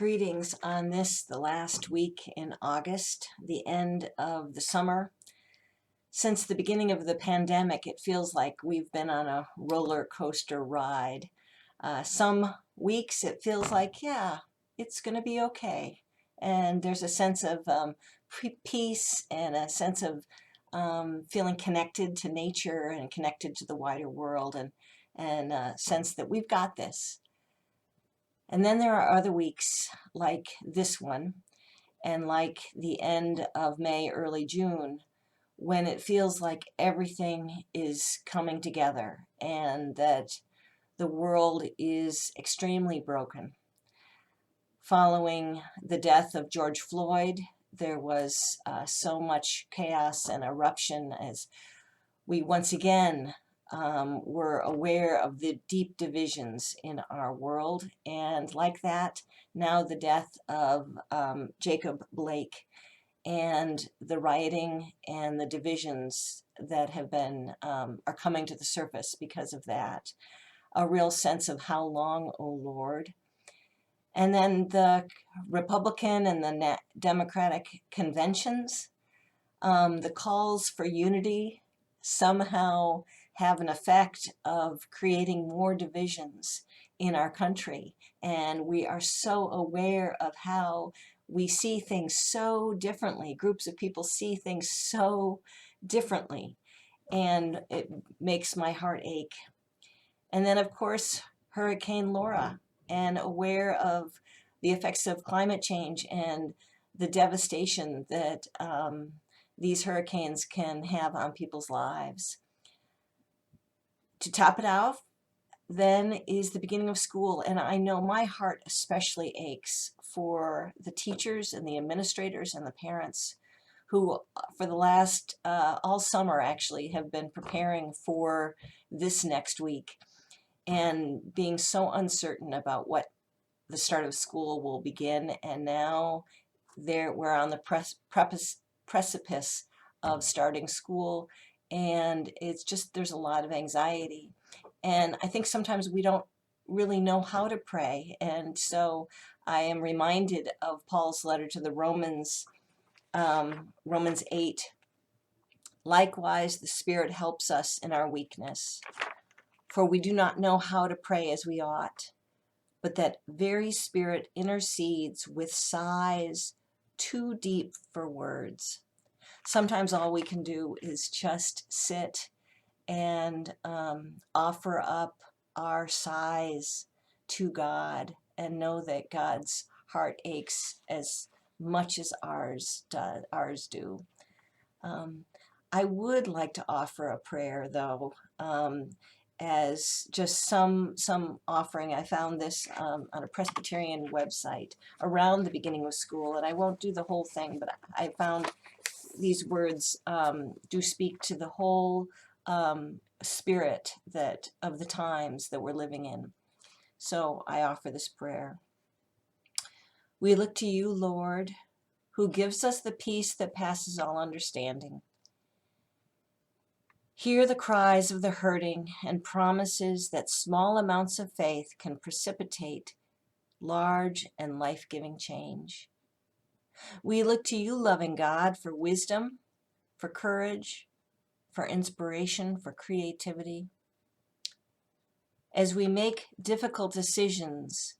Greetings on this, the last week in August, the end of the summer. Since the beginning of the pandemic, it feels like we've been on a roller coaster ride. Some weeks it feels like, yeah, it's going to be okay. And there's a sense of peace and a sense of feeling connected to nature and connected to the wider world, and a sense that we've got this. And then there are other weeks like this one and like the end of May, early June, when it feels like everything is coming together and that the world is extremely broken. Following the death of George Floyd, there was so much chaos and eruption as we once again were aware of the deep divisions in our world. And like that, now the death of Jacob Blake and the rioting and the divisions that have been are coming to the surface because of that. A real sense of how long, O Lord. And then the Republican and the Democratic conventions, the calls for unity somehow have an effect of creating more divisions in our country. And we are so aware of how we see things so differently. Groups of people see things so differently. And it makes my heart ache. And then, of course, Hurricane Laura, and aware of the effects of climate change and the devastation that these hurricanes can have on people's lives. To top it off, then is the beginning of school, and I know my heart especially aches for the teachers and the administrators and the parents who for the last all summer actually have been preparing for this next week and being so uncertain about what the start of school will begin. And now we're on the precipice of starting school, and it's just, there's a lot of anxiety. And I think sometimes we don't really know how to pray. And so I am reminded of Paul's letter to the Romans, Romans 8. Likewise, the Spirit helps us in our weakness, for we do not know how to pray as we ought, but that very Spirit intercedes with sighs too deep for words. Sometimes all we can do is just sit and offer up our sighs to God and know that God's heart aches as much as ours do. I would like to offer a prayer, though, as just some offering. I found this on a Presbyterian website around the beginning of school, and I won't do the whole thing, but I found these words do speak to the whole spirit that of the times that we're living in. So I offer this prayer. We look to you, Lord, who gives us the peace that passes all understanding. Hear the cries of the hurting and promises that small amounts of faith can precipitate large and life-giving change. We look to you, loving God, for wisdom, for courage, for inspiration, for creativity. As we make difficult decisions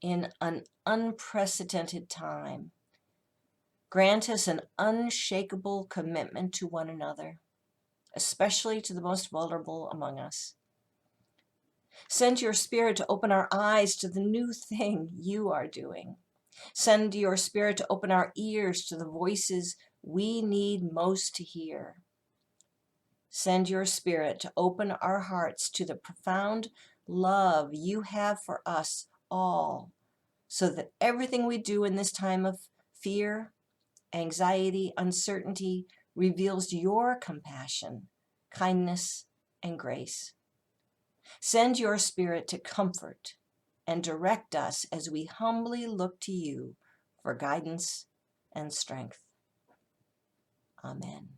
in an unprecedented time, grant us an unshakable commitment to one another, especially to the most vulnerable among us. Send your Spirit to open our eyes to the new thing you are doing. Send your Spirit to open our ears to the voices we need most to hear. Send your Spirit to open our hearts to the profound love you have for us all, so that everything we do in this time of fear, anxiety, uncertainty reveals your compassion, kindness, and grace. Send your Spirit to comfort and direct us as we humbly look to you for guidance and strength. Amen.